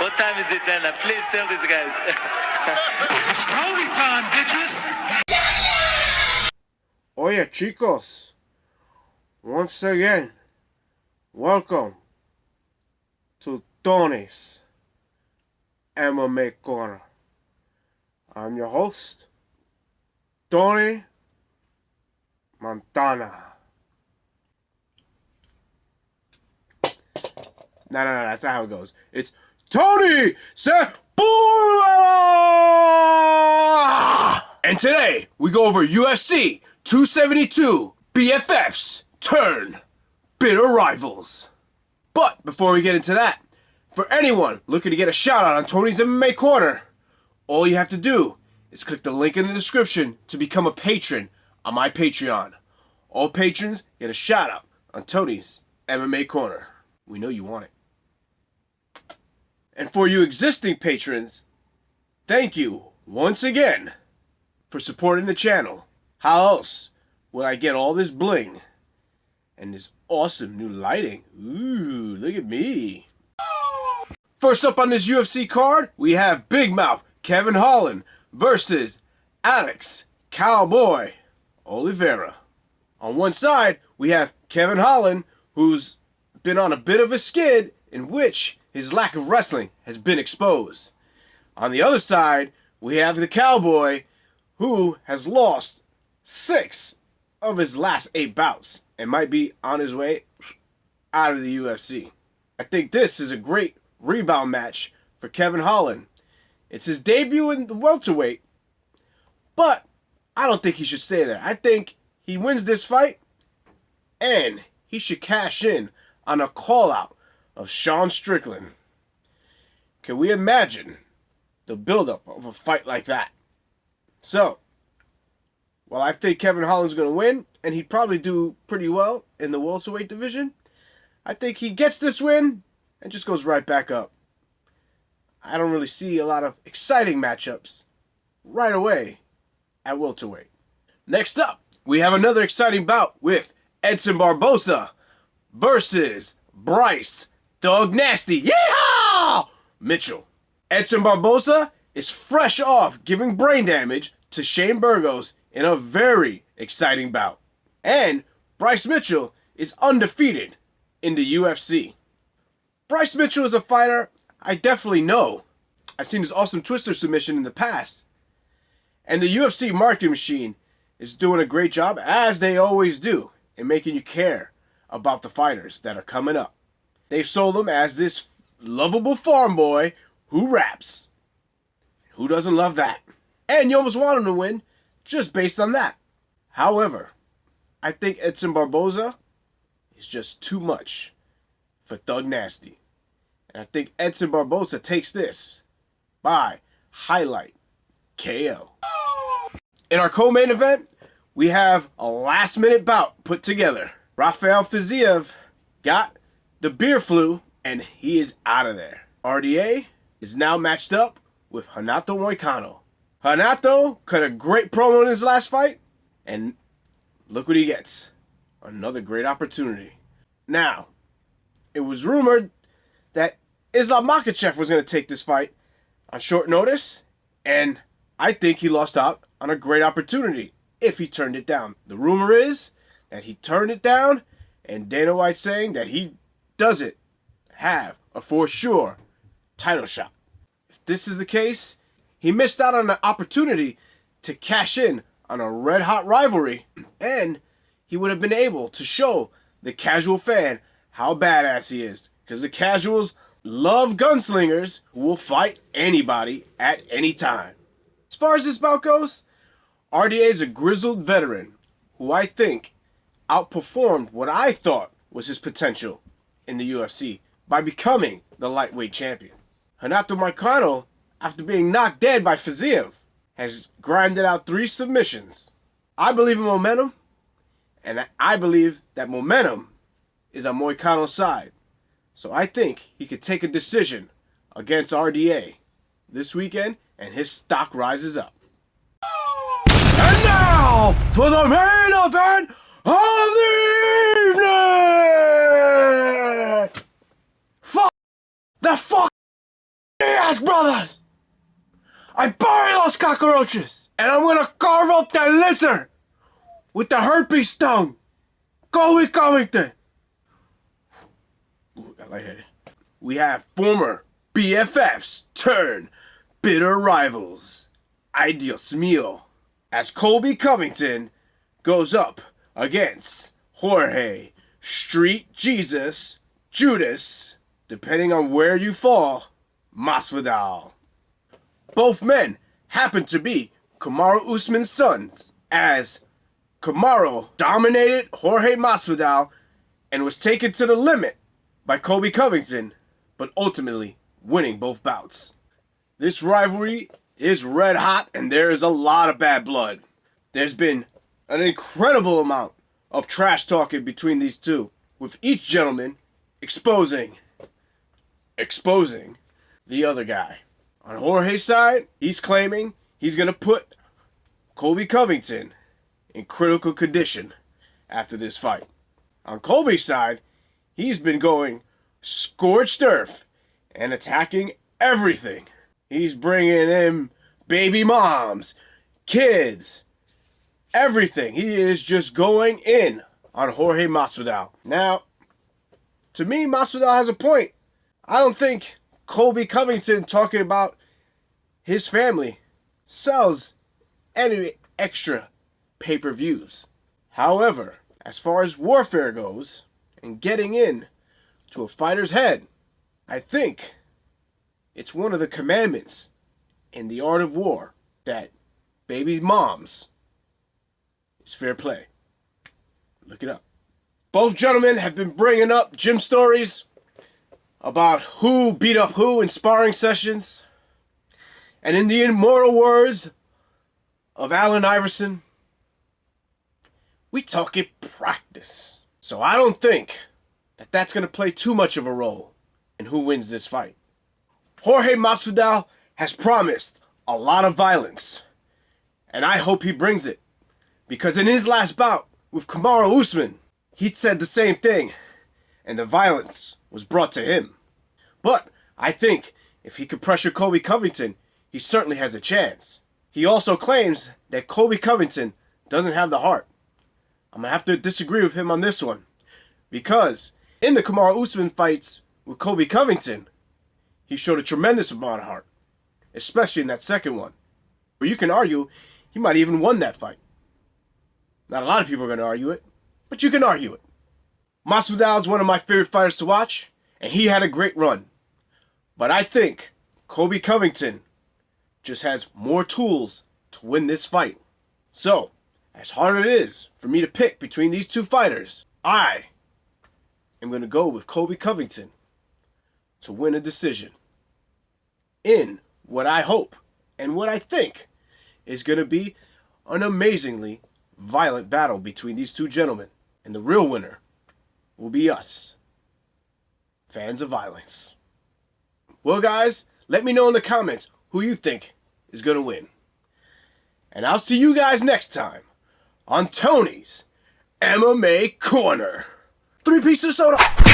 What time is it then? Please tell these guys. It's Colby time, bitches! Oye, chicos. Once again, welcome to Tony's MMA Corner. I'm your host, Tony Montana. No, that's not how it goes. It's Tony Sepulveda! And today, we go over UFC 272 BFF'S turn bitter rivals. But before we get into that, for anyone looking to get a shout out on Tony's MMA Corner, all you have to do is click the link in the description to become a patron on my Patreon. All patrons get a shout out on Tony's MMA Corner. We know you want it. And for you existing patrons, thank you once again for supporting the channel. How else would I get all this bling and this awesome new lighting? Ooh, look at me. First up on this UFC card, we have Big Mouth Kevin Holland versus Alex Cowboy Oliveira. On one side, we have Kevin Holland, who's been on a bit of a skid in which his lack of wrestling has been exposed. On the other side, we have the Cowboy, who has lost 6 of his last 8 bouts and might be on his way out of the UFC. I think this is a great rebound match for Kevin Holland. It's his debut in the welterweight, but I don't think he should stay there. I think he wins this fight, and he should cash in on a call-out of Sean Strickland. Can we imagine the buildup of a fight like that? So, while I think Kevin Holland's going to win, and he'd probably do pretty well in the welterweight division, I think he gets this win and just goes right back up. I don't really see a lot of exciting matchups right away at welterweight. Next up, we have another exciting bout with Edson Barboza versus Bryce Dog Nasty Yeehaw! Mitchell. Edson Barboza is fresh off giving brain damage to Shane Burgos in a very exciting bout. And Bryce Mitchell is undefeated in the UFC. Bryce Mitchell is a fighter I definitely know. I've seen his awesome twister submission in the past. And the UFC marketing machine is doing a great job, as they always do, in making you care about the fighters that are coming up. They've sold him as this lovable farm boy who raps. Who doesn't love that? And you almost want him to win just based on that. However, I think Edson Barboza is just too much for Thug Nasty. And I think Edson Barboza takes this by highlight KO. In our co-main event, we have a last-minute bout put together. Rafael got the beer flu, and he is out of there. RDA is now matched up with Hannato Moicano. Hannato cut a great promo in his last fight, and look what he gets. Another great opportunity. Now, it was rumored that Islam Makhachev was going to take this fight on short notice, and I think he lost out on a great opportunity if he turned it down. The rumor is that he turned it down, and Dana White's saying that he doesn't have a for sure title shot. If this is the case, he missed out on an opportunity to cash in on a red-hot rivalry, and he would have been able to show the casual fan how badass he is, because the casuals love gunslingers who will fight anybody at any time. As far as this bout goes, RDA is a grizzled veteran who I think outperformed what I thought was his potential in the UFC by becoming the lightweight champion. Hannato Moicano, after being knocked dead by Fiziev, has grinded out 3 submissions. I believe in momentum, and I believe that momentum is on Moicano's side. So I think he could take a decision against RDA this weekend, and his stock rises up. And now, for the main event of the evening! The Bryce brothers! I bury those cockroaches! And I'm gonna carve up that lizard with the herpes stone! Colby Covington! Ooh, got lightheaded. We have former BFFs turn bitter rivals. Ay Dios mío. As Colby Covington goes up against Jorge, Street Jesus, Judas, depending on where you fall, Masvidal. Both men happen to be Kamaru Usman's sons, as Kamaru dominated Jorge Masvidal and was taken to the limit by Colby Covington, but ultimately winning both bouts. This rivalry is red hot and there is a lot of bad blood. There's been an incredible amount of trash talking between these two, with each gentleman exposing the other guy. On Jorge's side, he's claiming he's going to put Colby Covington in critical condition after this fight. On Colby's side, he's been going scorched earth and attacking everything. He's bringing in baby moms, kids, everything. He is just going in on Jorge Masvidal. Now, to me, Masvidal has a point. I don't think Colby Covington talking about his family sells any extra pay-per-views. However, as far as warfare goes and getting in to a fighter's head, I think it's one of the commandments in the art of war that baby moms is fair play. Look it up. Both gentlemen have been bringing up gym stories about who beat up who in sparring sessions. And in the immortal words of Allen Iverson, we talk it practice. So I don't think that that's going to play too much of a role in who wins this fight. Jorge Masvidal has promised a lot of violence, and I hope he brings it. Because in his last bout with Kamaru Usman, he said the same thing, and the violence was brought to him. But I think if he could pressure Colby Covington, he certainly has a chance. He also claims that Colby Covington doesn't have the heart. I'm going to have to disagree with him on this one. Because in the Kamaru Usman fights with Colby Covington, he showed a tremendous amount of heart. Especially in that second one, where you can argue he might even won that fight. Not a lot of people are going to argue it, but you can argue it. Masvidal is one of my favorite fighters to watch, and he had a great run. But I think Colby Covington just has more tools to win this fight. So, as hard it is for me to pick between these two fighters, I am going to go with Colby Covington to win a decision in what I hope and what I think is going to be an amazingly violent battle between these two gentlemen. And the real winner will be us, fans of violence. Well, guys, let me know in the comments who you think is going to win. And I'll see you guys next time on Tony's MMA Corner. 3 pieces of soda.